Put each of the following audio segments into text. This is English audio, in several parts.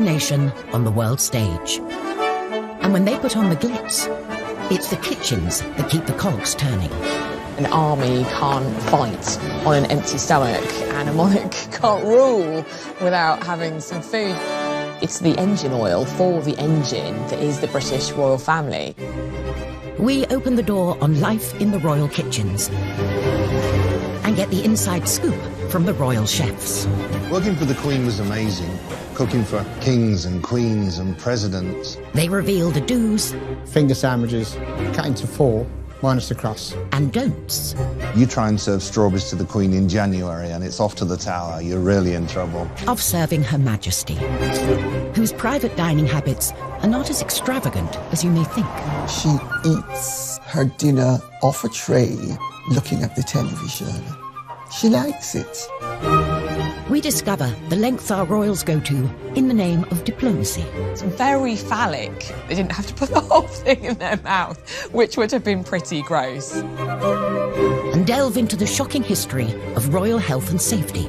nation on the world stage. And when they put on the glitz, it's the kitchens that keep the cogs turning. An army can't fight on an empty stomach, and a monarch can't rule without having some food. It's the engine oil for the engine that is the British royal family. We open the door on life in the royal kitchens and get the inside scoop from the royal chefs. Working for the Queen was amazing. Cooking for kings and queens and presidents. They reveal the do's, finger sandwiches, cut into 4, minus the crust, and don'ts. You try and serve strawberries to the Queen in January and it's off to the Tower. You're really in trouble. Of serving Her Majesty, whose private dining habits are not as extravagant as you may think. She eats her dinner off a tray, looking at the television. She likes it. We discover the lengths our royals go to in the name of diplomacy. It's very phallic. They didn't have to put the whole thing in their mouth, which would have been pretty gross. And delve into the shocking history of royal health and safety.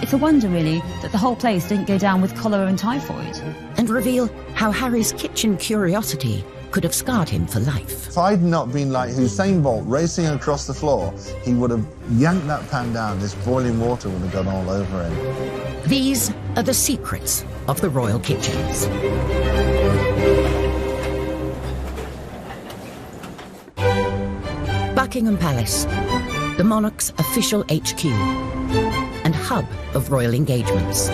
It's a wonder, really, that the whole place didn't go down with cholera and typhoid. And reveal how Harry's kitchen curiosity could have scarred him for life. If I'd not been like Usain Bolt racing across the floor, he would have yanked that pan down. This boiling water would have gone all over him. These are the secrets of the royal kitchens. Buckingham Palace, the monarch's official HQ and hub of royal engagements.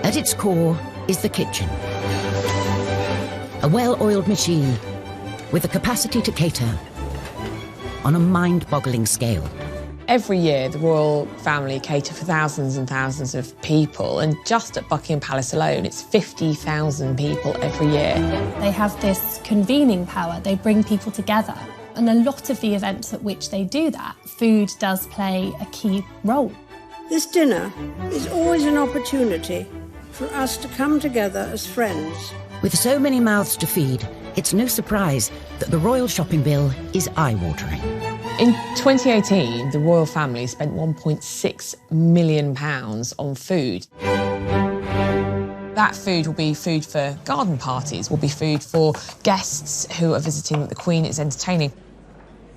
At its core is the kitchen. A well-oiled machine with the capacity to cater on a mind-boggling scale. Every year, the royal family cater for thousands and thousands of people, and just at Buckingham Palace alone, it's 50,000 people every year. They have this convening power. They bring people together. And a lot of the events at which they do that, food does play a key role. This dinner is always an opportunity for us to come together as friends. With so many mouths to feed, it's no surprise that the royal shopping bill is eye-watering. In 2018, the royal family spent £1.6 million on food. That food will be food for garden parties, will be food for guests who are visiting that the Queen is entertaining.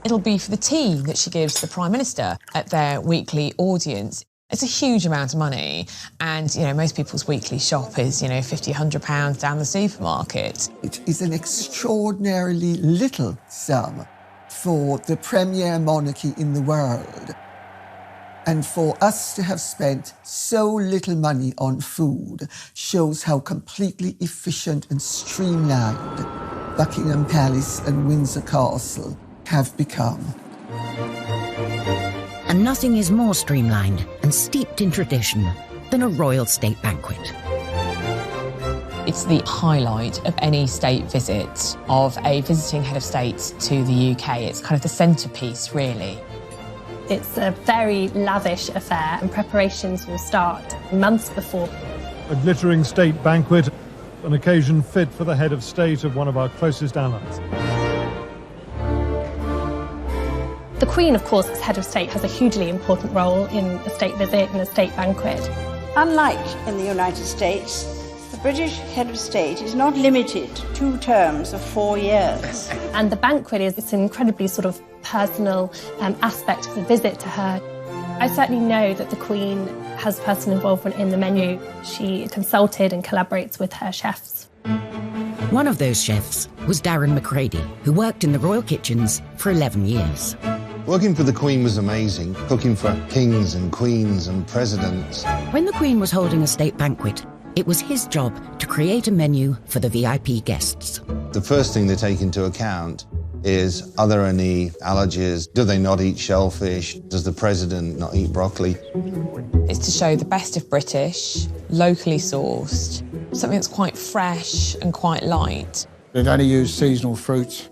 It'll be for the tea that she gives the Prime Minister at their weekly audience. It's a huge amount of money, and, you know, most people's weekly shop is, you know, £50, £100 down the supermarket. It is an extraordinarily little sum for the premier monarchy in the world. And for us to have spent so little money on food shows how completely efficient and streamlined Buckingham Palace and Windsor Castle have become. And nothing is more streamlined and steeped in tradition than a royal state banquet. It's the highlight of any state visit of a visiting head of state to the UK. It's kind of the centrepiece, really. It's a very lavish affair, and preparations will start months before. A glittering state banquet, an occasion fit for the head of state of one of our closest allies. The Queen, of course, as head of state, has a hugely important role in a state visit and a state banquet. Unlike in the United States, the British head of state is not limited to 2 terms of 4 years. And the banquet is an incredibly sort of personal aspect of the visit to her. I certainly know that the Queen has personal involvement in the menu. She consulted and collaborates with her chefs. One of those chefs was Darren McCready, who worked in the royal kitchens for 11 years. Working for the Queen was amazing. Cooking for kings and queens and presidents. When the Queen was holding a state banquet, it was his job to create a menu for the VIP guests. The first thing they take into account is, are there any allergies? Do they not eat shellfish? Does the president not eat broccoli? It's to show the best of British, locally sourced, something that's quite fresh and quite light. They'd only use seasonal fruits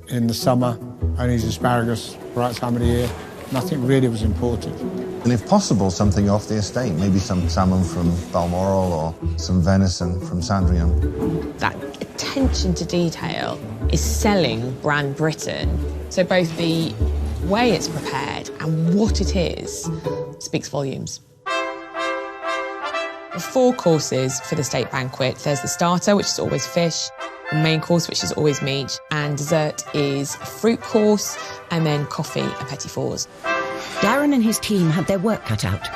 in the summer, only use asparagus the right time of the year. Nothing really was imported. And if possible, something off the estate, maybe some salmon from Balmoral or some venison from Sandringham. That attention to detail is selling brand Britain. So both the way it's prepared and what it is speaks volumes. The 4 courses for the state banquet. There's the starter, which is always fish, the main course, which is always meat, and dessert is a fruit course, and then coffee and petit fours. Darren and his team had their work cut out,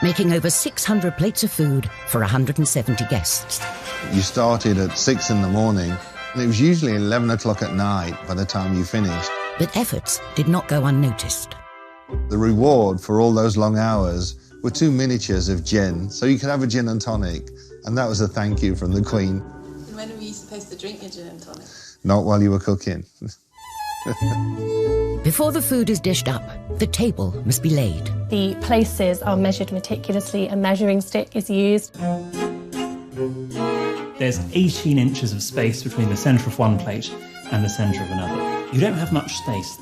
making over 600 plates of food for 170 guests. You started at 6 in the morning, and it was usually 11 o'clock at night by the time you finished. But efforts did not go unnoticed. The reward for all those long hours were 2 miniatures of gin, so you could have a gin and tonic, and that was a thank you from the Queen. And when were you supposed to drink your gin and tonic? Not while you were cooking. Before the food is dished up, the table must be laid. The places are measured meticulously, a measuring stick is used. There's 18 inches of space between the centre of one plate and the centre of another. You don't have much space,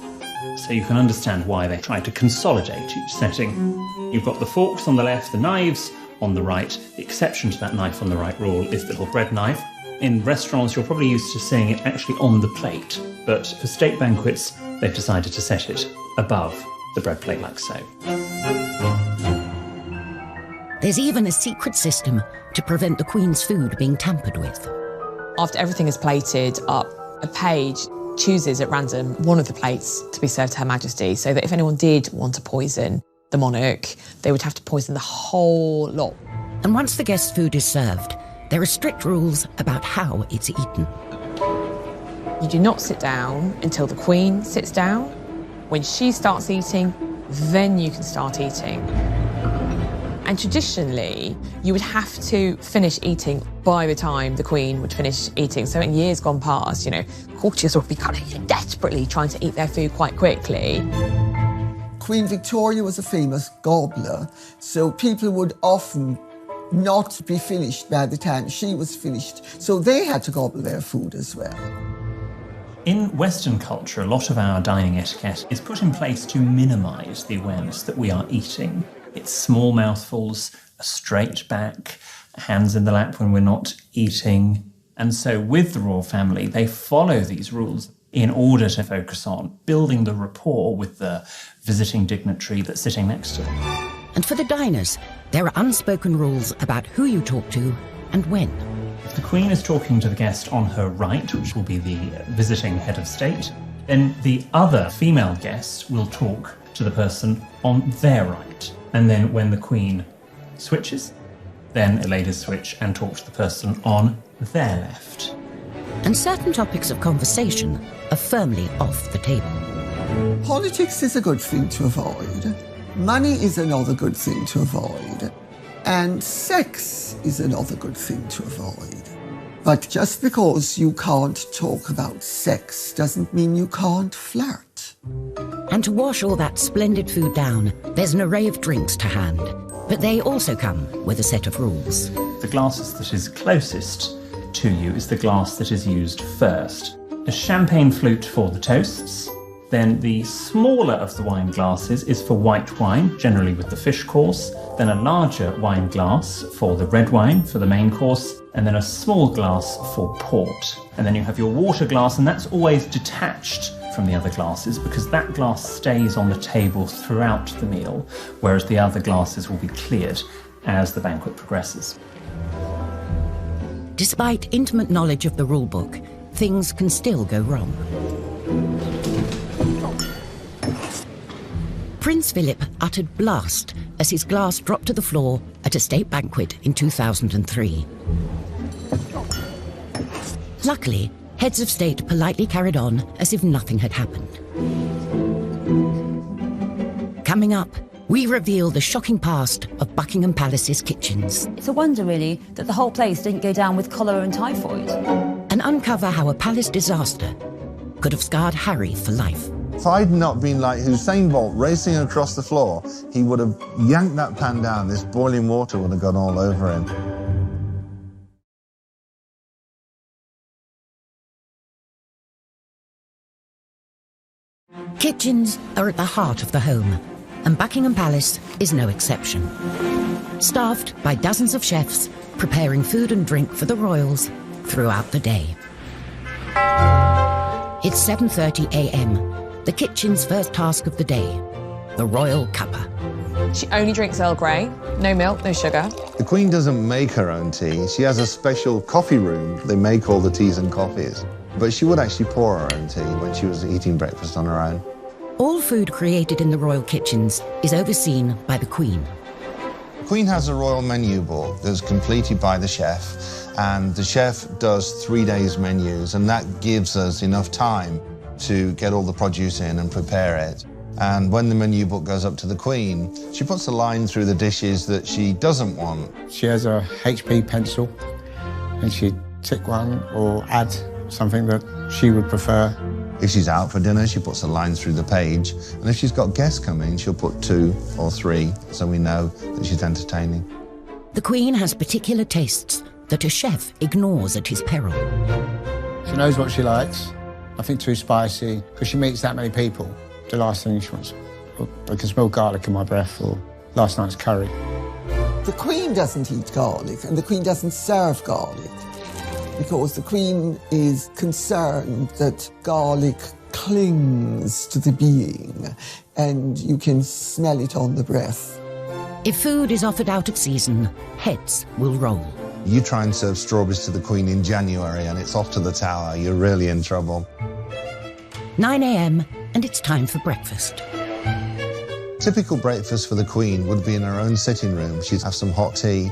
so you can understand why they try to consolidate each setting. You've got the forks on the left, the knives on the right. The exception to that knife on the right rule is the little bread knife. In restaurants, you're probably used to seeing it actually on the plate, but for state banquets, they've decided to set it above the bread plate like so. There's even a secret system to prevent the Queen's food being tampered with. After everything is plated up, a page chooses at random one of the plates to be served to Her Majesty, so that if anyone did want to poison the monarch, they would have to poison the whole lot. And once the guest's food is served, there are strict rules about how it's eaten. You do not sit down until the Queen sits down. When she starts eating, then you can start eating. And traditionally, you would have to finish eating by the time the Queen would finish eating. So in years gone past, courtiers would be kind of desperately trying to eat their food quite quickly. Queen Victoria was a famous gobbler, so people would often not be finished by the time she was finished. So they had to gobble their food as well. In Western culture, a lot of our dining etiquette is put in place to minimise the awareness that we are eating. It's small mouthfuls, a straight back, hands in the lap when we're not eating. And so with the royal family, they follow these rules in order to focus on building the rapport with the visiting dignitary that's sitting next to them. And for the diners, there are unspoken rules about who you talk to and when. If the Queen is talking to the guest on her right, which will be the visiting head of state, then the other female guests will talk to the person on their right. And then when the Queen switches, then ladies switch and talk to the person on their left. And certain topics of conversation are firmly off the table. Politics is a good thing to avoid. Money is another good thing to avoid. And sex is another good thing to avoid. But just because you can't talk about sex doesn't mean you can't flirt. And to wash all that splendid food down, there's an array of drinks to hand. But they also come with a set of rules. The glasses that is closest to you is the glass that is used first. A champagne flute for the toasts. Then the smaller of the wine glasses is for white wine, generally with the fish course. Then a larger wine glass for the red wine, for the main course. And then a small glass for port. And then you have your water glass, and that's always detached from the other glasses because that glass stays on the table throughout the meal, whereas the other glasses will be cleared as the banquet progresses. Despite intimate knowledge of the rulebook, things can still go wrong. Prince Philip uttered blast as his glass dropped to the floor at a state banquet in 2003. Luckily, heads of state politely carried on as if nothing had happened. Coming up, we reveal the shocking past of Buckingham Palace's kitchens. It's a wonder, really, that the whole place didn't go down with cholera and typhoid. And uncover how a palace disaster could have scarred Harry for life. If I'd not been like Usain Bolt racing across the floor, he would have yanked that pan down. This boiling water would have gone all over him. Kitchens are at the heart of the home, and Buckingham Palace is no exception. Staffed by dozens of chefs preparing food and drink for the royals throughout the day. It's 7:30 a.m., the kitchen's first task of the day, the royal cuppa. She only drinks Earl Grey, no milk, no sugar. The Queen doesn't make her own tea. She has a special coffee room. They make all the teas and coffees. But she would actually pour her own tea when she was eating breakfast on her own. All food created in the royal kitchens is overseen by the Queen. The Queen has a royal menu book that's completed by the chef, and the chef does 3 days menus, and that gives us enough time to get all the produce in and prepare it. And when the menu book goes up to the Queen, she puts a line through the dishes that she doesn't want. She has a HP pencil, and she'd tick one or add something that she would prefer. If she's out for dinner, she puts a line through the page. And if she's got guests coming, she'll put 2 or 3, so we know that she's entertaining. The Queen has particular tastes that a chef ignores at his peril. She knows what she likes. Nothing too spicy, because she meets that many people. The last thing she wants, I can smell garlic in my breath, or last night's curry. The Queen doesn't eat garlic, and the Queen doesn't serve garlic, because the Queen is concerned that garlic clings to the being, and you can smell it on the breath. If food is offered out of season, heads will roll. You try and serve strawberries to the Queen in January and it's off to the tower, you're really in trouble. 9 a.m. and it's time for breakfast. Typical breakfast for the Queen would be in her own sitting room. She'd have some hot tea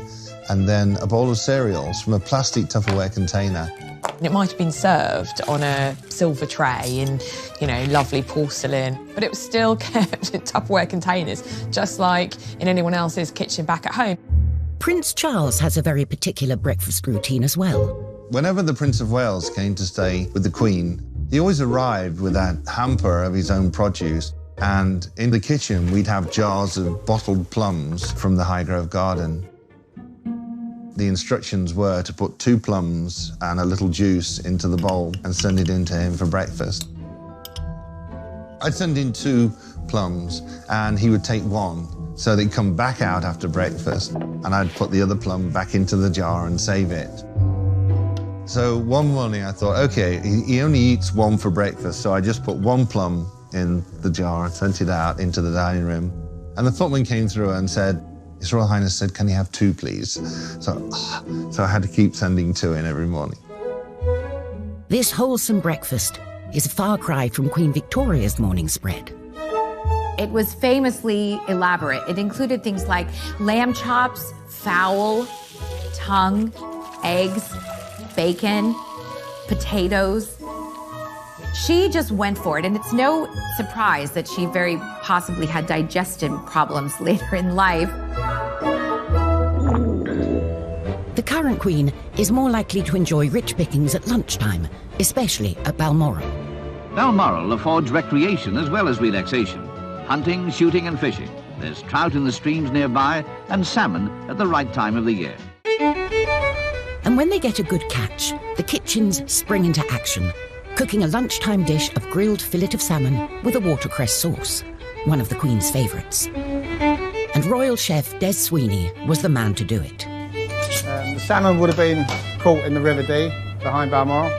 and then a bowl of cereals from a plastic Tupperware container. It might have been served on a silver tray in, lovely porcelain, but it was still kept in Tupperware containers, just like in anyone else's kitchen back at home. Prince Charles has a very particular breakfast routine as well. Whenever the Prince of Wales came to stay with the Queen, he always arrived with that hamper of his own produce. And in the kitchen, we'd have jars of bottled plums from the Highgrove Garden. The instructions were to put 2 plums and a little juice into the bowl and send it in to him for breakfast. I'd send in 2 plums and he would take 1, so they'd come back out after breakfast and I'd put the other plum back into the jar and save it. So one morning I thought, okay, he only eats 1 for breakfast, so I just put 1 plum in the jar and sent it out into the dining room. And the footman came through and said, His Royal Highness said, can you have 2, please? So I had to keep sending 2 in every morning. This wholesome breakfast is a far cry from Queen Victoria's morning spread. It was famously elaborate. It included things like lamb chops, fowl, tongue, eggs, bacon, potatoes. She just went for it, and it's no surprise that she very possibly had digestive problems later in life. The current Queen is more likely to enjoy rich pickings at lunchtime, especially at Balmoral. Balmoral affords recreation as well as relaxation. Hunting, shooting and fishing. There's trout in the streams nearby and salmon at the right time of the year. And when they get a good catch, the kitchens spring into action, cooking a lunchtime dish of grilled fillet of salmon with a watercress sauce, one of the Queen's favourites. And royal chef Des Sweeney was the man to do it. The salmon would have been caught in the River Dee behind Balmoral.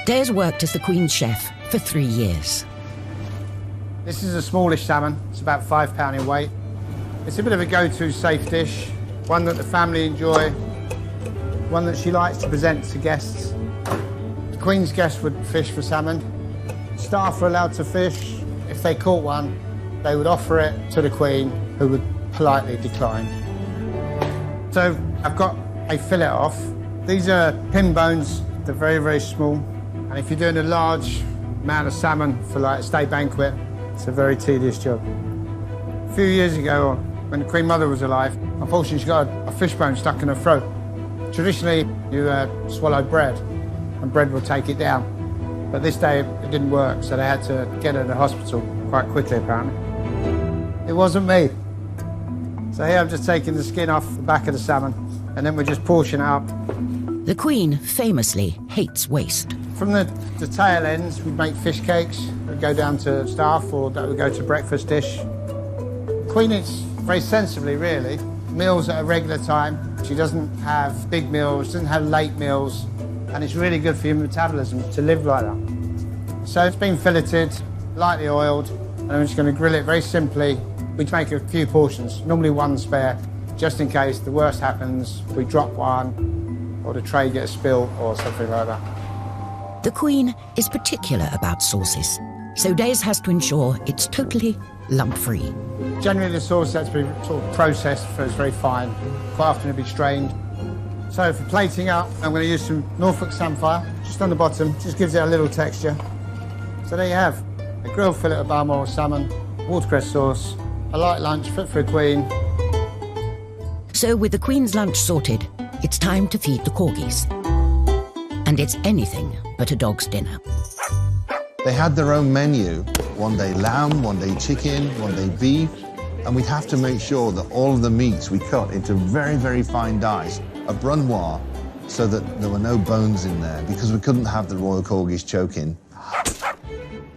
Des worked as the Queen's chef for 3 years. This is a smallish salmon. It's about £5 in weight. It's a bit of a go-to safe dish, one that the family enjoy, one that she likes to present to guests. The Queen's guests would fish for salmon. Staff were allowed to fish. If they caught one, they would offer it to the Queen, who would politely decline. So I've got a fillet off. These are pin bones. They're very, very small. And if you're doing a large amount of salmon for like a state banquet, it's a very tedious job. A few years ago, when the Queen Mother was alive, unfortunately she got a fish bone stuck in her throat. Traditionally, you swallow bread, and bread will take it down. But this day, it didn't work, so they had to get her to the hospital quite quickly, apparently. It wasn't me. So here I'm just taking the skin off the back of the salmon, and then we're just portioning it up. The Queen famously hates waste. From the tail ends, we'd make fish cakes that go down to staff, or that would go to breakfast dish. Queen eats very sensibly, really. Meals at a regular time. She doesn't have big meals, doesn't have late meals, and it's really good for your metabolism to live like that. So it's been filleted, lightly oiled, and I'm just going to grill it very simply We'd make a few portions, normally one spare, just in case the worst happens, we drop one, or the tray gets spilled, or something like that. The Queen is particular about sauces, so Days has to ensure it's totally lump-free. Generally, the sauce has to be sort of processed so it's very fine. Quite often it'll be strained. So for plating up, I'm going to use some Norfolk Samphire, just on the bottom, just gives it a little texture. So there you have a grilled fillet of Balmoral salmon, watercress sauce, a light lunch fit for a Queen. So with the Queen's lunch sorted, it's time to feed the corgis. And it's anything but a dog's dinner. They had their own menu. One day lamb, one day chicken, one day beef. And we'd have to make sure that all of the meats we cut into very, very fine dice, a brunoise, so that there were no bones in there, because we couldn't have the royal corgis choking.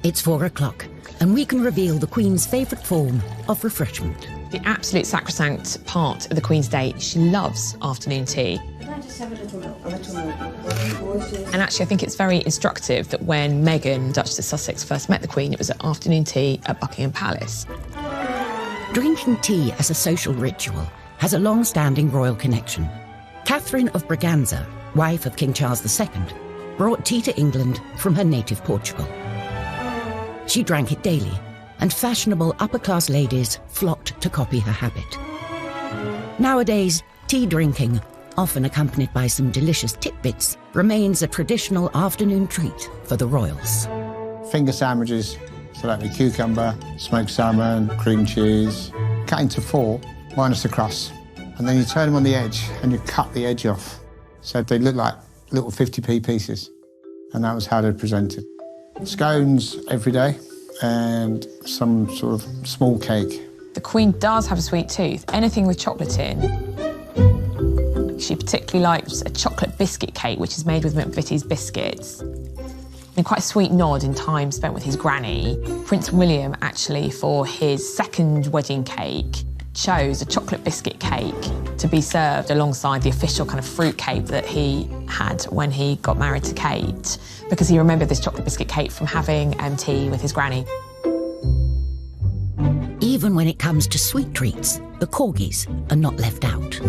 It's 4 o'clock, and we can reveal the Queen's favourite form of refreshment. The absolute sacrosanct part of the Queen's day, she loves afternoon tea. Can I just have a little milk? And actually, I think it's very instructive that when Meghan, Duchess of Sussex, first met the Queen, it was at afternoon tea at Buckingham Palace. Drinking tea as a social ritual has a long-standing royal connection. Catherine of Braganza, wife of King Charles II, brought tea to England from her native Portugal. She drank it daily, and fashionable upper-class ladies flocked to copy her habit. Nowadays, tea drinking, often accompanied by some delicious tidbits, remains a traditional afternoon treat for the royals. Finger sandwiches, so that'd be cucumber, smoked salmon, cream cheese, cut into 4, minus the crust. And then you turn them on the edge and you cut the edge off. So they look like little 50p pieces. And that was how they're presented. Scones every day and some sort of small cake. The Queen does have a sweet tooth. Anything with chocolate in. She particularly likes a chocolate biscuit cake, which is made with McVitie's biscuits. And quite a sweet nod in time spent with his granny. Prince William, actually, for his second wedding cake, chose a chocolate biscuit cake to be served alongside the official kind of fruit cake that he had when he got married to Kate, because he remembered this chocolate biscuit cake from having tea with his granny. Even when it comes to sweet treats, the corgis are not left out.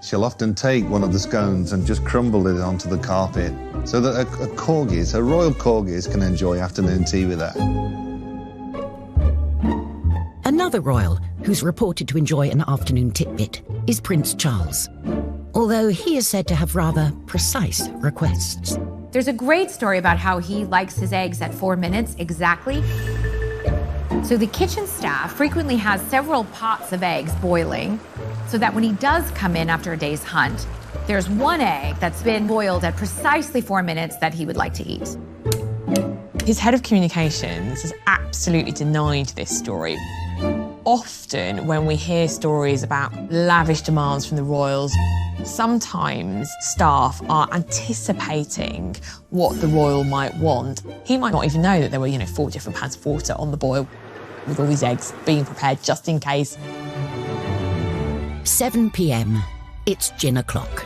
She'll often take one of the scones and just crumble it onto the carpet so that her royal corgis can enjoy afternoon tea with her. Another royal who's reported to enjoy an afternoon tidbit is Prince Charles, although he is said to have rather precise requests. There's a great story about how he likes his eggs at 4 minutes exactly. So the kitchen staff frequently has several pots of eggs boiling, so that when he does come in after a day's hunt, there's one egg that's been boiled at precisely 4 minutes that he would like to eat. His head of communications has absolutely denied this story. Often when we hear stories about lavish demands from the royals, sometimes staff are anticipating what the royal might want. He might not even know that there were, 4 different pans of water on the boil with all these eggs being prepared just in case. 7 p.m, it's gin o'clock.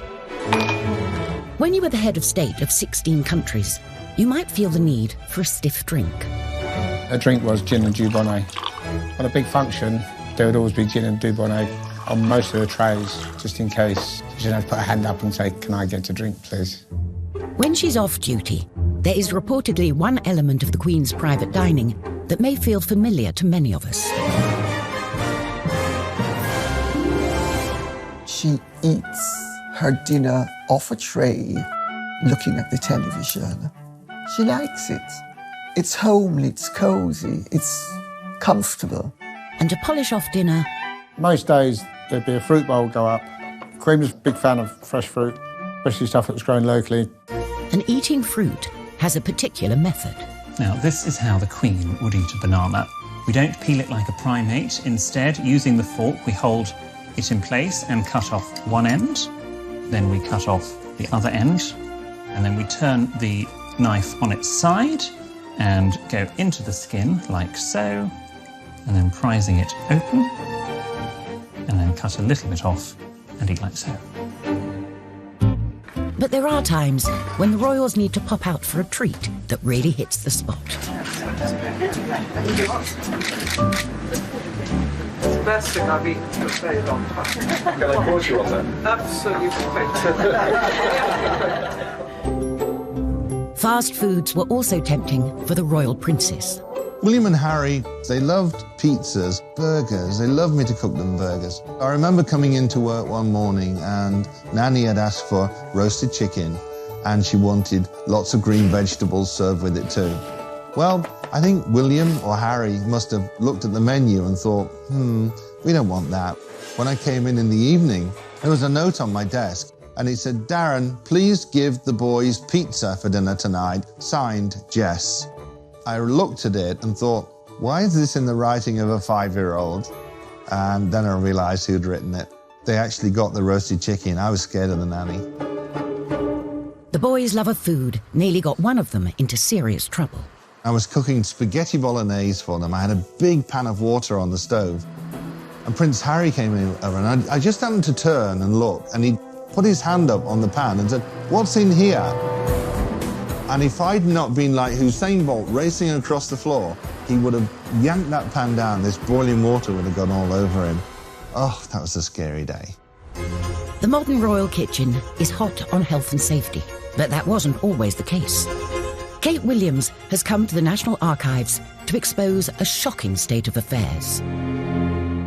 When you are the head of state of 16 countries, you might feel the need for a stiff drink. A drink was gin and Dubonnet. On a big function, there would always be gin and Dubonnet on most of the trays, just in case. You should have to put a hand up and say, "Can I get a drink, please?" When she's off duty, there is reportedly one element of the Queen's private dining that may feel familiar to many of us. She eats her dinner off a tray, looking at the television. She likes it. It's homely, it's cosy, it's comfortable. And to polish off dinner... Most days, there'd be a fruit bowl go up. Queen was a big fan of fresh fruit, especially stuff that was grown locally. And eating fruit has a particular method. Now, this is how the Queen would eat a banana. We don't peel it like a primate. Instead, using the fork, we hold it in place and cut off one end. Then we cut off the other end. And then we turn the knife on its side and go into the skin like so, and then prising it open, and then cut a little bit off and eat like so. But there are times when the royals need to pop out for a treat that really hits the spot. It's the best thing I've eaten for a very long time. Can I pause you on that? Absolutely. Fast foods were also tempting for the royal princess. William and Harry, they loved pizzas, burgers. They loved me to cook them burgers. I remember coming into work one morning and Nanny had asked for roasted chicken and she wanted lots of green vegetables served with it too. Well, I think William or Harry must have looked at the menu and thought, we don't want that. When I came in the evening, there was a note on my desk and it said, Darren, please give the boys pizza for dinner tonight, signed Jess. I looked at it and thought, why is this in the writing of a 5-year-old? And then I realised who'd written it. They actually got the roasted chicken. I was scared of the nanny. The boys' love of food nearly got one of them into serious trouble. I was cooking spaghetti bolognese for them. I had a big pan of water on the stove. And Prince Harry came over and I just happened to turn and look and he put his hand up on the pan and said, what's in here? And if I'd not been like Usain Bolt racing across the floor, he would have yanked that pan down. This boiling water would have gone all over him. Oh, that was a scary day. The modern royal kitchen is hot on health and safety, but that wasn't always the case. Kate Williams has come to the National Archives to expose a shocking state of affairs.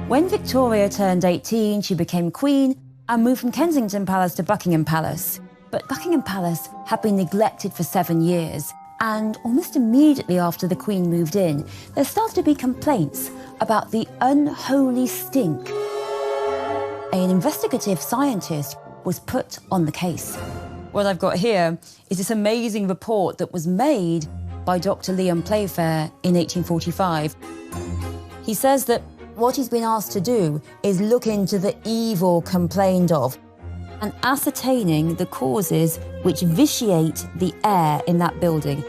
When Victoria turned 18, she became queen and moved from Kensington Palace to Buckingham Palace. But Buckingham Palace had been neglected for 7 years, and almost immediately after the Queen moved in, there started to be complaints about the unholy stink. An investigative scientist was put on the case. What I've got here is this amazing report that was made by Dr. Liam Playfair in 1845. He says that what he's been asked to do is look into the evil complained of and ascertaining the causes which vitiate the air in that building.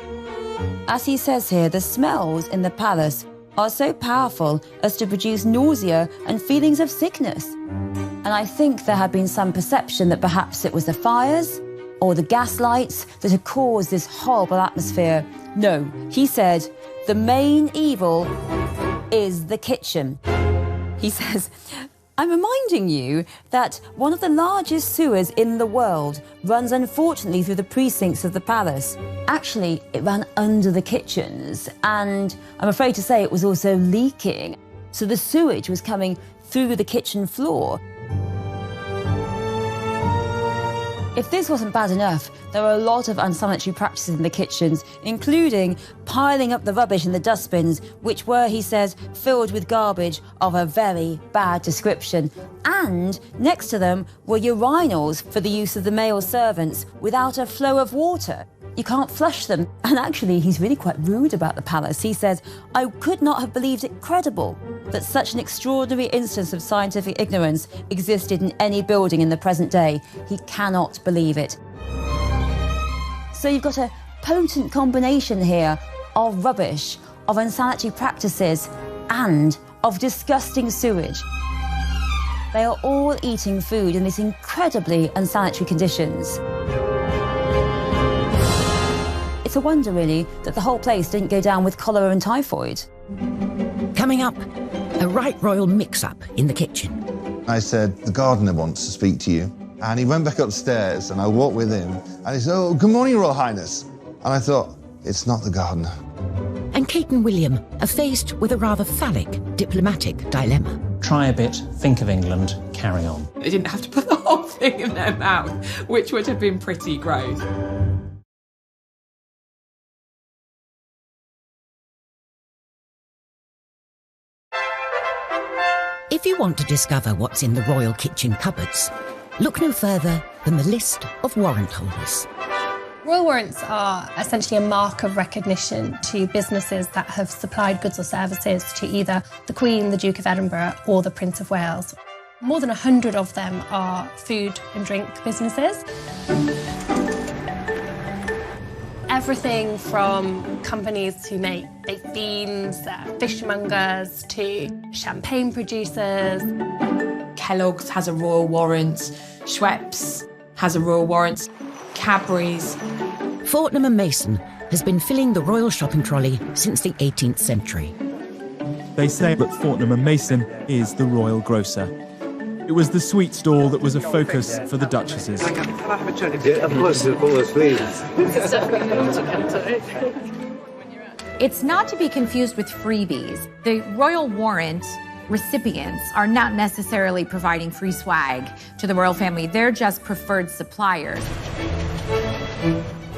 As he says here, the smells in the palace are so powerful as to produce nausea and feelings of sickness. And I think there had been some perception that perhaps it was the fires or the gas lights that had caused this horrible atmosphere. No, he said, the main evil is the kitchen. He says, I'm reminding you that one of the largest sewers in the world runs unfortunately through the precincts of the palace. Actually, it ran under the kitchens, and I'm afraid to say it was also leaking. So the sewage was coming through the kitchen floor. If this wasn't bad enough, there were a lot of unsanitary practices in the kitchens, including piling up the rubbish in the dustbins, which were, he says, filled with garbage of a very bad description. And next to them were urinals for the use of the male servants without a flow of water. You can't flush them. And actually, he's really quite rude about the palace. He says, I could not have believed it credible that such an extraordinary instance of scientific ignorance existed in any building in the present day. He cannot believe it. So you've got a potent combination here of rubbish, of unsanitary practices, and of disgusting sewage. They are all eating food in these incredibly unsanitary conditions. It's a wonder, really, that the whole place didn't go down with cholera and typhoid. Coming up, a right royal mix-up in the kitchen. I said, the gardener wants to speak to you. And he went back upstairs and I walked with him and he said, oh, good morning, Royal Highness. And I thought, it's not the gardener. And Kate and William are faced with a rather phallic diplomatic dilemma. Try a bit, think of England, carry on. They didn't have to put the whole thing in their mouth, which would have been pretty gross. If you want to discover what's in the royal kitchen cupboards, look no further than the list of warrant holders. Royal warrants are essentially a mark of recognition to businesses that have supplied goods or services to either the Queen, the Duke of Edinburgh, or the Prince of Wales. More than 100 of them are food and drink businesses. Everything from companies who make baked beans, fishmongers, to champagne producers. Kellogg's has a royal warrant, Schweppes has a royal warrant, Cadbury's. Fortnum & Mason has been filling the royal shopping trolley since the 18th century. They say that Fortnum and Mason is the royal grocer. It was the sweet stall that was a focus for the duchesses. Can I have a turnip? Yeah, of course, please. It's not to be confused with freebies. The royal warrant recipients are not necessarily providing free swag to the royal family. They're just preferred suppliers.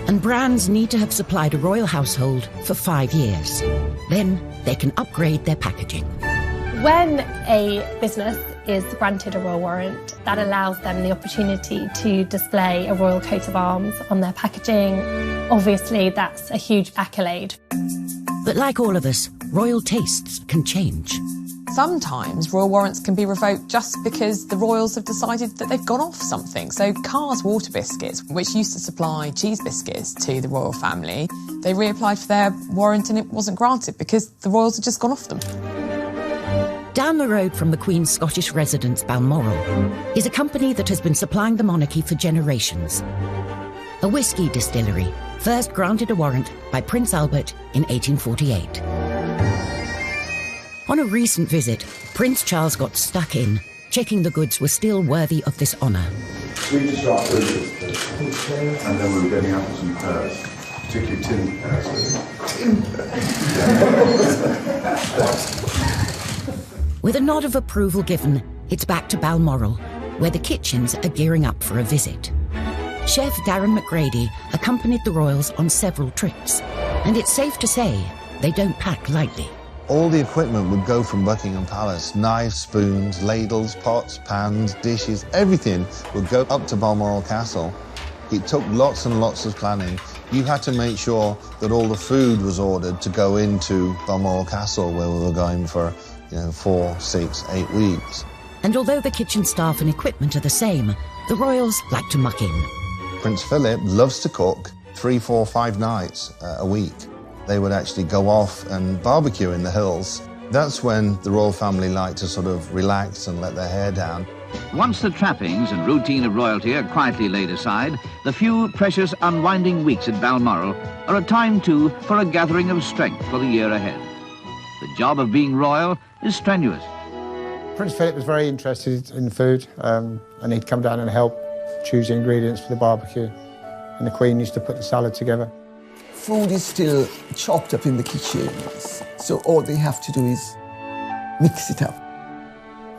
And brands need to have supplied a royal household for 5 years. Then they can upgrade their packaging. When a business is granted a royal warrant, that allows them the opportunity to display a royal coat of arms on their packaging. Obviously, that's a huge accolade. But like all of us, royal tastes can change. Sometimes royal warrants can be revoked just because the royals have decided that they've gone off something. So Carr's Water Biscuits, which used to supply cheese biscuits to the royal family, they reapplied for their warrant and it wasn't granted because the royals had just gone off them. Down the road from the Queen's Scottish residence, Balmoral, is a company that has been supplying the monarchy for generations. A whisky distillery, first granted a warrant by Prince Albert in 1848. On a recent visit, Prince Charles got stuck in, checking the goods were still worthy of this honour. We just dropped and then we were getting apples and pears, particularly tin pears. With a nod of approval given, it's back to Balmoral, where the kitchens are gearing up for a visit. Chef Darren McGrady accompanied the royals on several trips, and it's safe to say they don't pack lightly. All the equipment would go from Buckingham Palace. Knives, spoons, ladles, pots, pans, dishes, everything would go up to Balmoral Castle. It took lots and lots of planning. You had to make sure that all the food was ordered to go into Balmoral Castle, where we were going for 4, 6, 8 weeks. And although the kitchen staff and equipment are the same, the royals like to muck in. Prince Philip loves to cook 3, 4, 5 nights a week. They would actually go off and barbecue in the hills. That's when the royal family liked to sort of relax and let their hair down. Once the trappings and routine of royalty are quietly laid aside, the few precious unwinding weeks at Balmoral are a time too for a gathering of strength for the year ahead. The job of being royal is strenuous. Prince Philip was very interested in food, and he'd come down and help choose the ingredients for the barbecue. And the Queen used to put the salad together. Food is still chopped up in the kitchens, so all they have to do is mix it up.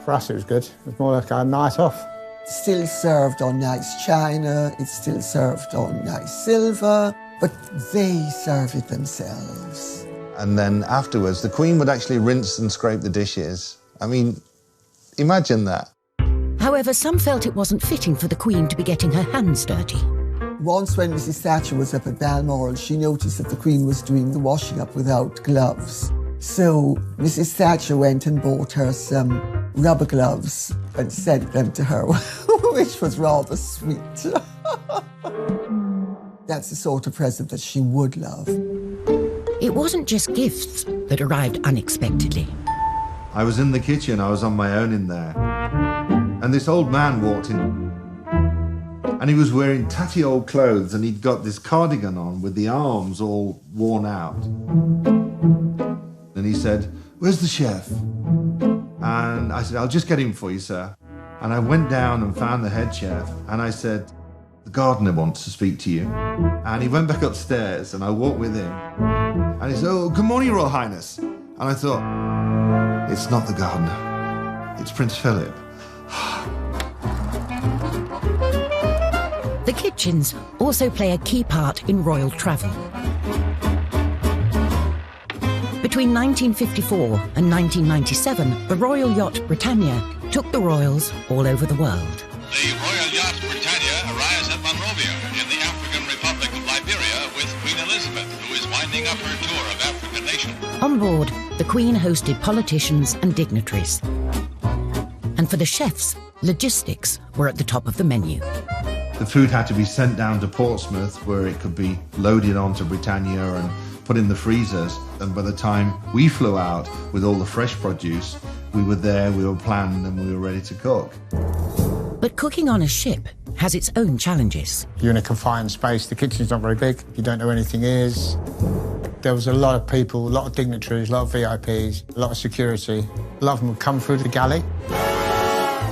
For us, it was good. It was more like a night off. Still served on nice china, it's still served on nice silver, but they serve it themselves. And then afterwards, the Queen would actually rinse and scrape the dishes. I mean, imagine that. However, some felt it wasn't fitting for the Queen to be getting her hands dirty. Once when Mrs. Thatcher was up at Balmoral, she noticed that the Queen was doing the washing up without gloves. So Mrs. Thatcher went and bought her some rubber gloves and sent them to her, which was rather sweet. That's the sort of present that she would love. It wasn't just gifts that arrived unexpectedly. I was in the kitchen, I was on my own in there. And this old man walked in. And he was wearing tatty old clothes and he'd got this cardigan on with the arms all worn out. And he said, "Where's the chef?" And I said, "I'll just get him for you, sir." And I went down and found the head chef and I said, "The gardener wants to speak to you." And he went back upstairs and I walked with him. And he said, "Oh, good morning, Royal Highness." And I thought, it's not the gardener, it's Prince Philip. The kitchens also play a key part in royal travel. Between 1954 and 1997, the royal yacht Britannia took the royals all over the world. The royal yacht Britannia arrives at Monrovia in the African Republic of Liberia with Queen Elizabeth, who is winding up her tour of African nations. On board, the Queen hosted politicians and dignitaries. And for the chefs, logistics were at the top of the menu. The food had to be sent down to Portsmouth where it could be loaded onto Britannia and put in the freezers. And by the time we flew out with all the fresh produce, we were there, we were planned and we were ready to cook. But cooking on a ship has its own challenges. You're in a confined space, the kitchen's not very big, you don't know where anything is. There was a lot of people, a lot of dignitaries, a lot of VIPs, a lot of security. A lot of them would come through the galley.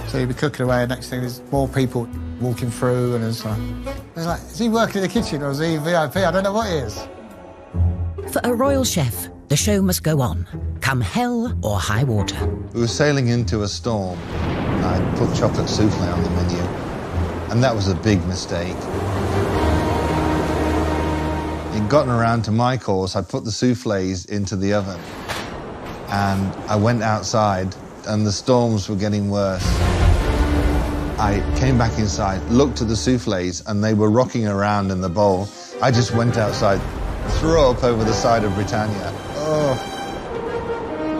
So you'd be cooking away, and next thing there's more people walking through, and it's like, is he working in the kitchen or is he VIP? I don't know what he is. For a royal chef, the show must go on, come hell or high water. We were sailing into a storm. I put chocolate souffle on the menu, and that was a big mistake. It'd gotten around to my course. I put the souffles into the oven, and I went outside, and the storms were getting worse. I came back inside, looked at the souffles, and they were rocking around in the bowl. I just went outside, threw up over the side of Britannia. Oh.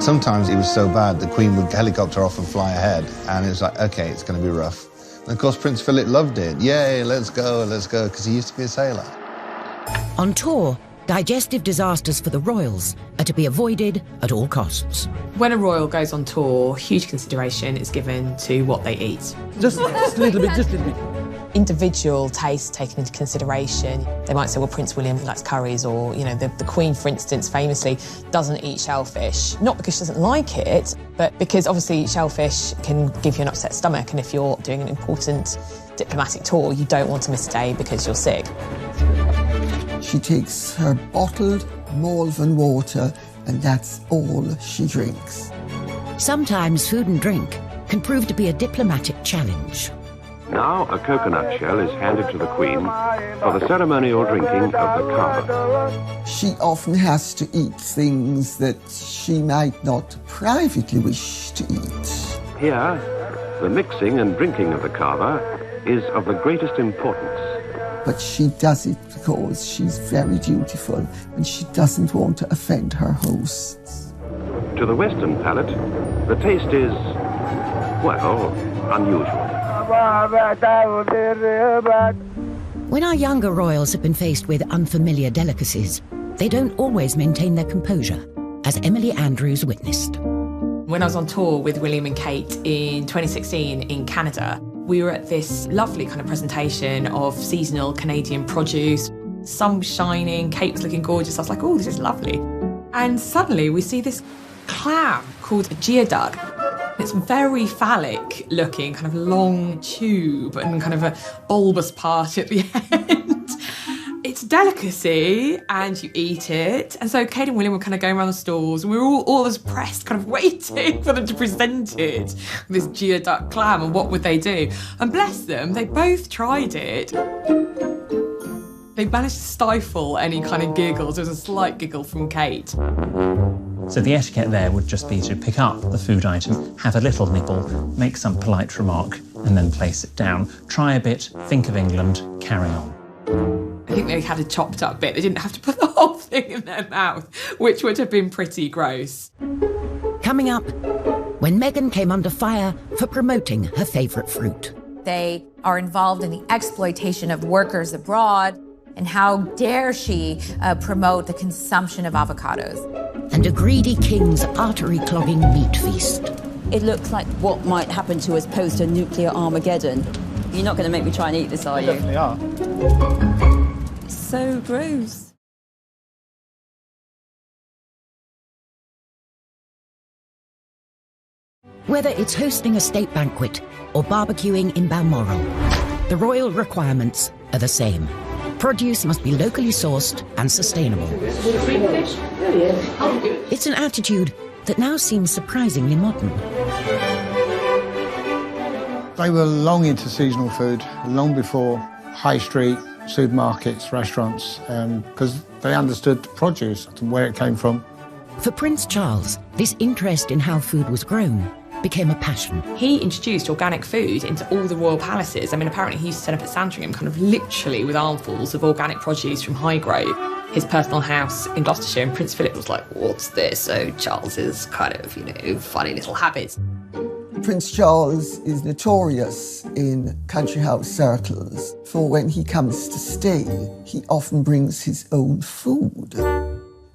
Sometimes it was so bad, the Queen would helicopter off and fly ahead, and it was like, okay, it's going to be rough. And of course, Prince Philip loved it. Yay, let's go, because he used to be a sailor. On tour, digestive disasters for the royals are to be avoided at all costs. When a royal goes on tour, huge consideration is given to what they eat. Just a little bit, just a little bit. Individual tastes taken into consideration. They might say, well, Prince William likes curries, or, you know, the Queen, for instance, famously doesn't eat shellfish. Not because she doesn't like it, but because obviously shellfish can give you an upset stomach, and if you're doing an important diplomatic tour, you don't want to miss a day because you're sick. She takes her bottled Malvern water, and that's all she drinks. Sometimes food and drink can prove to be a diplomatic challenge. Now a coconut shell is handed to the Queen for the ceremonial drinking of the cava. She often has to eat things that she might not privately wish to eat. Here, the mixing and drinking of the cava is of the greatest importance. But she does it because she's very dutiful and she doesn't want to offend her hosts. To the Western palate, the taste is, well, unusual. When our younger royals have been faced with unfamiliar delicacies, they don't always maintain their composure, as Emily Andrews witnessed. When I was on tour with William and Kate in 2016 in Canada, we were at this lovely kind of presentation of seasonal Canadian produce. Sun was shining, Kate was looking gorgeous. I was like, oh, this is lovely. And suddenly we see this clam called a geoduck. It's very phallic looking, kind of long tube and kind of a bulbous part at the end. It's a delicacy and you eat it. And so Kate and William were kind of going around the stalls and we were all as pressed, kind of waiting for them to present it, this geoduck clam, and what would they do? And bless them, they both tried it. They managed to stifle any kind of giggles. There was a slight giggle from Kate. So the etiquette there would just be to pick up the food item, have a little nibble, make some polite remark, and then place it down. Try a bit, think of England, carry on. I think they had a chopped up bit. They didn't have to put the whole thing in their mouth, which would have been pretty gross. Coming up, when Meghan came under fire for promoting her favourite fruit. They are involved in the exploitation of workers abroad, and how dare she promote the consumption of avocados. And a greedy king's artery-clogging meat feast. It looks like what might happen to us post a nuclear Armageddon. You're not going to make me try and eat this, are you? Definitely are. It's so gross. Whether it's hosting a state banquet or barbecuing in Balmoral, the royal requirements are the same. Produce must be locally sourced and sustainable. It's an attitude that now seems surprisingly modern. They were long into seasonal food, long before high street, supermarkets, restaurants, because they understood the produce and where it came from. For Prince Charles, this interest in how food was grown became a passion. He introduced organic food into all the royal palaces. I mean, apparently he used to turn up at Sandringham kind of literally with armfuls of organic produce from Highgrove, his personal house in Gloucestershire, and Prince Philip was like, what's this? So Charles's kind of, funny little habits. Prince Charles is notorious in country house circles for when he comes to stay, he often brings his own food.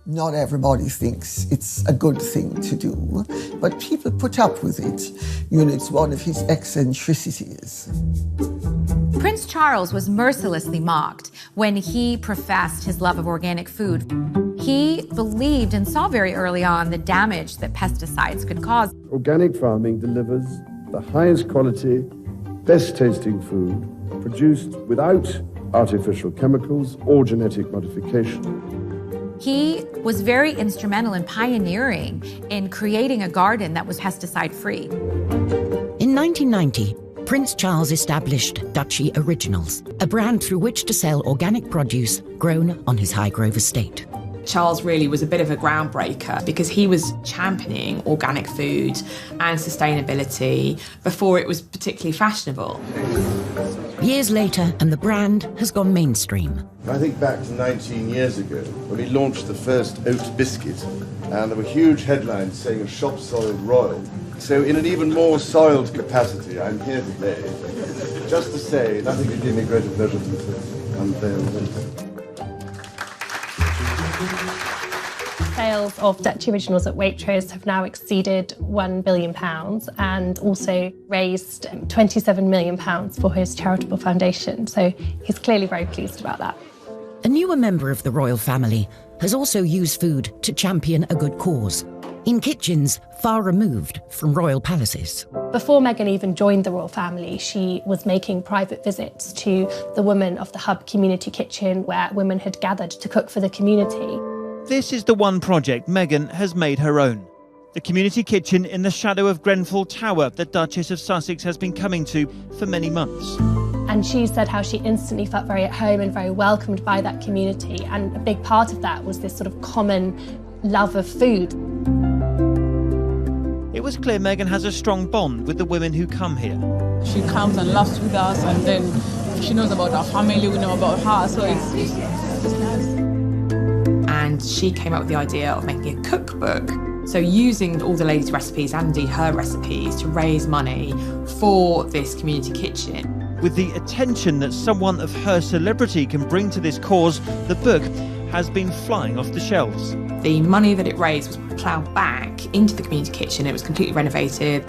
Not everybody thinks it's a good thing to do, but people put up with it. It's one of his eccentricities. Prince Charles was mercilessly mocked when he professed his love of organic food. He believed and saw very early on the damage that pesticides could cause. Organic farming delivers the highest quality, best tasting food produced without artificial chemicals or genetic modification. He was very instrumental in pioneering in creating a garden that was pesticide free. In 1990, Prince Charles established Duchy Originals, a brand through which to sell organic produce grown on his Highgrove estate. Charles really was a bit of a groundbreaker because he was championing organic food and sustainability before it was particularly fashionable. Years later, and the brand has gone mainstream. I think back to 19 years ago when we launched the first oat biscuit, and there were huge headlines saying a shop soiled royal. So in an even more soiled capacity, I'm here today just to say nothing could give me greater pleasure than to unveil this. Sales of Duchy Originals at Waitrose have now exceeded £1 billion and also raised £27 million for his charitable foundation. So he's clearly very pleased about that. A newer member of the royal family has also used food to champion a good cause, in kitchens far removed from royal palaces. Before Meghan even joined the royal family, she was making private visits to the women of the Hub Community Kitchen, where women had gathered to cook for the community. This is the one project Meghan has made her own. The community kitchen in the shadow of Grenfell Tower that Duchess of Sussex has been coming to for many months. And she said how she instantly felt very at home and very welcomed by that community. And a big part of that was this sort of common love of food. It was clear Meghan has a strong bond with the women who come here. She comes and laughs with us, and then she knows about our family, we know about her, so it's nice. And she came up with the idea of making a cookbook. So using all the ladies' recipes and indeed her recipes to raise money for this community kitchen. With the attention that someone of her celebrity can bring to this cause, the book has been flying off the shelves. The money that it raised was ploughed back into the community kitchen. It was completely renovated.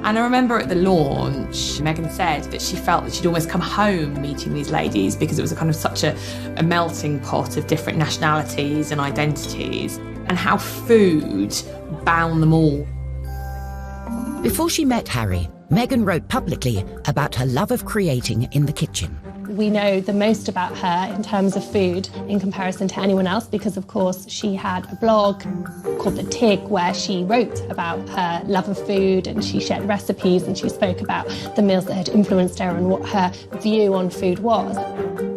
And I remember at the launch, Meghan said that she felt that she'd almost come home meeting these ladies because it was a kind of such a melting pot of different nationalities and identities, and how food bound them all. Before she met Harry, Meghan wrote publicly about her love of creating in the kitchen. We know the most about her in terms of food in comparison to anyone else because, of course, she had a blog called The Tig where she wrote about her love of food and she shared recipes and she spoke about the meals that had influenced her and what her view on food was.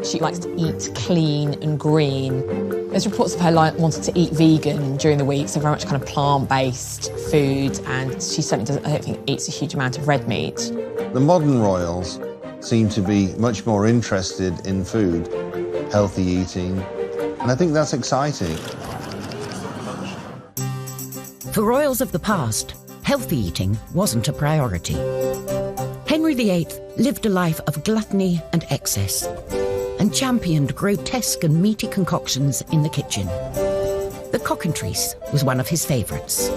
She likes to eat clean and green. There's reports of her wanting to eat vegan during the week, so very much kind of plant-based food, and she certainly doesn't, I don't think, eats a huge amount of red meat. The modern royals seem to be much more interested in food, healthy eating, and I think that's exciting. For royals of the past, healthy eating wasn't a priority. Henry VIII lived a life of gluttony and excess, and championed grotesque and meaty concoctions in the kitchen. The cockentrice was one of his favourites.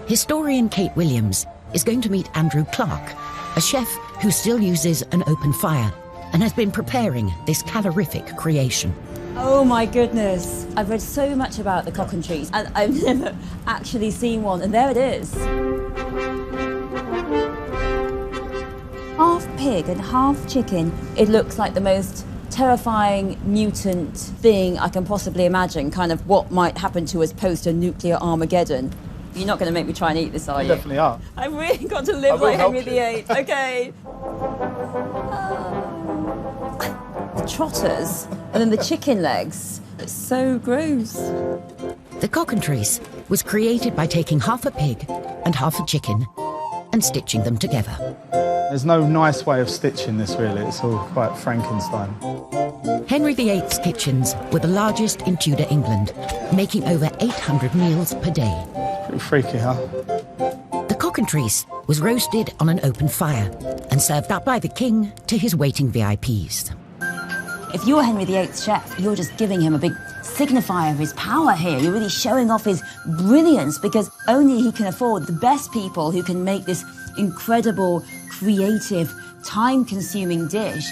Historian Kate Williams is going to meet Andrew Clark, a chef who still uses an open fire and has been preparing this calorific creation. Oh my goodness. I've read so much about the cockentrice and I've never actually seen one, and there it is. Half pig and half chicken. It looks like the most terrifying mutant thing I can possibly imagine, kind of what might happen to us post a nuclear Armageddon. You're not going to make me try and eat this, are you? Definitely are. I've really got to live like Henry VIII. Okay. The trotters and then the chicken legs. It's so gross. The cockentrice was created by taking half a pig and half a chicken and stitching them together. There's no nice way of stitching this, really. It's all quite Frankenstein. Henry VIII's kitchens were the largest in Tudor England, making over 800 meals per day. Pretty freaky, huh? The cockentrice was roasted on an open fire and served up by the king to his waiting VIPs. If you're Henry VIII's chef, you're just giving him a big signifier of his power here. You're really showing off his brilliance because only he can afford the best people who can make this incredible, creative, time-consuming dish.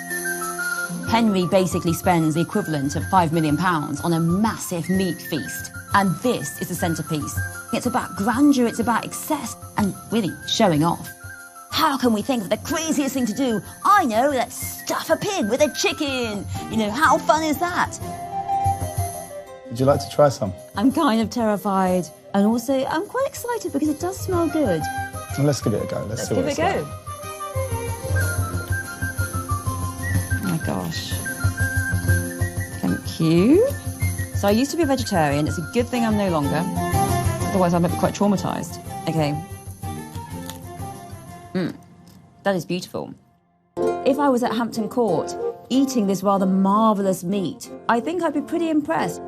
Henry basically spends the equivalent of £5 million on a massive meat feast. And this is the centrepiece. It's about grandeur, it's about excess, and really showing off. How can we think of the craziest thing to do? I know, let's stuff a pig with a chicken. You know, how fun is that? Would you like to try some? I'm kind of terrified. And also, I'm quite excited because it does smell good. Well, let's give it a go. Let's see what it's give it a like. go. Oh my gosh. Thank you. So I used to be a vegetarian. It's a good thing I'm no longer. Otherwise, I might be quite traumatised. Okay. That is beautiful. If I was at Hampton Court eating this rather marvellous meat, I think I'd be pretty impressed.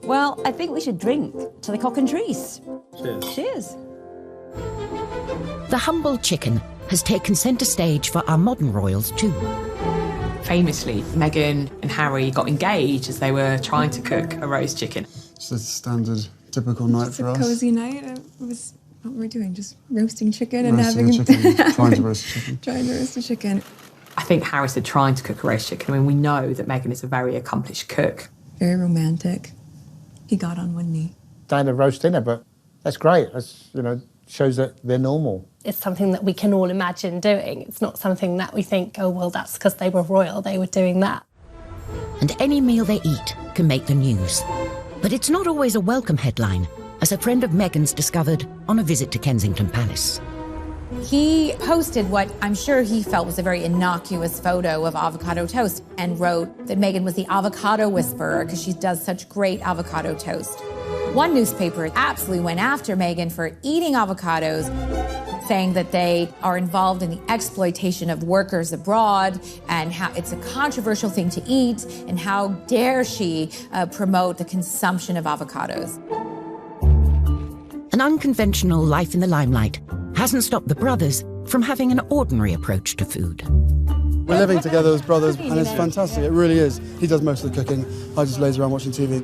Well, I think we should drink to the cock and trees. Cheers. Cheers. The humble chicken has taken centre stage for our modern royals too. Famously, Meghan and Harry got engaged as they were trying to cook a roast chicken. It's a standard, typical night Just for a us. cosy night. It was what were we doing? Just roasting chicken and Roasting having a chicken, trying to roast a chicken. trying to roast a chicken. I think Harry said trying to cook a roast chicken. I mean, we know that Meghan is a very accomplished cook. Very romantic. He got on one knee. Standard roast dinner, but that's great. That's, shows that they're normal. It's something that we can all imagine doing. It's not something that we think, oh, well, that's because they were royal, they were doing that. And any meal they eat can make the news. But it's not always a welcome headline, as a friend of Meghan's discovered on a visit to Kensington Palace. He posted what I'm sure he felt was a very innocuous photo of avocado toast and wrote that Meghan was the avocado whisperer because she does such great avocado toast. One newspaper absolutely went after Meghan for eating avocados, saying that they are involved in the exploitation of workers abroad and how it's a controversial thing to eat and how dare she promote the consumption of avocados. An unconventional life in the limelight hasn't stopped the brothers from having an ordinary approach to food. We're living together as brothers, and it's fantastic. It really is. He does most of the cooking. I just laze around watching TV.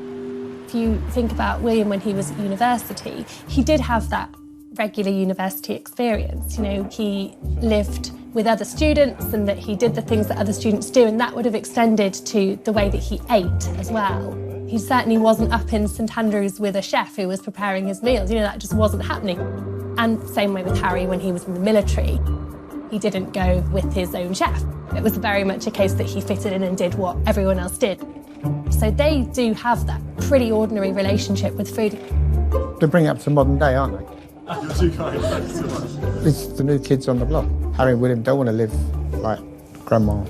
If you think about William when he was at university, he did have that regular university experience. He lived with other students and that he did the things that other students do, and that would have extended to the way that he ate as well. He certainly wasn't up in St Andrews with a chef who was preparing his meals. That just wasn't happening. And same way with Harry when he was in the military. He didn't go with his own chef. It was very much a case that he fitted in and did what everyone else did. So they do have that pretty ordinary relationship with food. They bring it up to modern day, aren't they? Too kind, thanks so much. It's the new kids on the block. Harry and William don't want to live like Grandma.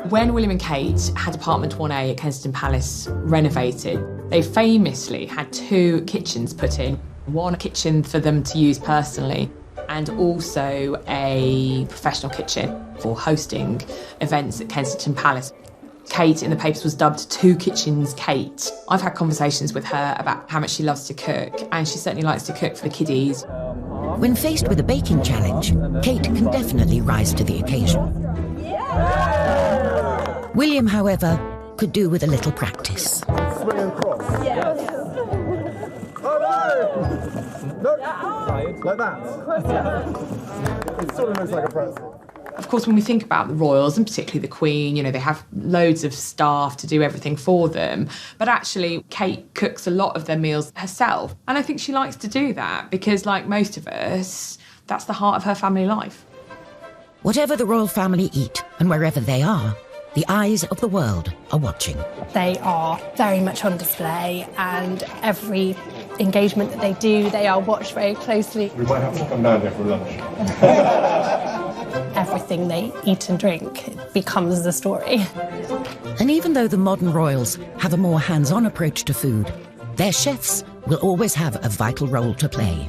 When William and Kate had apartment 1A at Kensington Palace renovated, they famously had 2 kitchens put in. One kitchen for them to use personally and also a professional kitchen for hosting events at Kensington Palace. Kate in the papers was dubbed 2 Kitchens Kate. I've had conversations with her about how much she loves to cook, and she certainly likes to cook for the kiddies. When faced with a baking challenge, Kate can definitely rise to the occasion. William, however, could do with a little practice. Swing across. Yes. Oh no! Look, like that. It sort of looks like a pretzel. Of course, when we think about the royals, and particularly the Queen, they have loads of staff to do everything for them. But actually, Kate cooks a lot of their meals herself. And I think she likes to do that because, like most of us, that's the heart of her family life. Whatever the royal family eat, and wherever they are, the eyes of the world are watching. They are very much on display, and every engagement that they do, they are watched very closely. We might have to come down there for lunch. Everything they eat and drink becomes the story. And even though the modern royals have a more hands-on approach to food, their chefs will always have a vital role to play.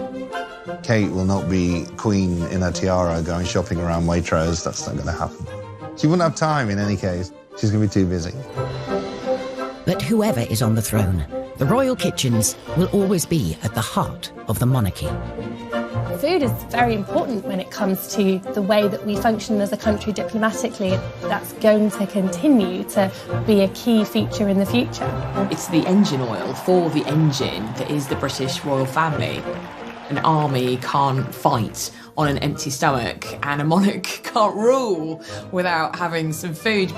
Kate will not be queen in a tiara going shopping around Waitrose. That's not going to happen. She wouldn't have time in any case. She's going to be too busy. But whoever is on the throne, the royal kitchens will always be at the heart of the monarchy. Food is very important when it comes to the way that we function as a country diplomatically. That's going to continue to be a key feature in the future. It's the engine oil for the engine that is the British royal family. An army can't fight on an empty stomach, and a monarch can't rule without having some food.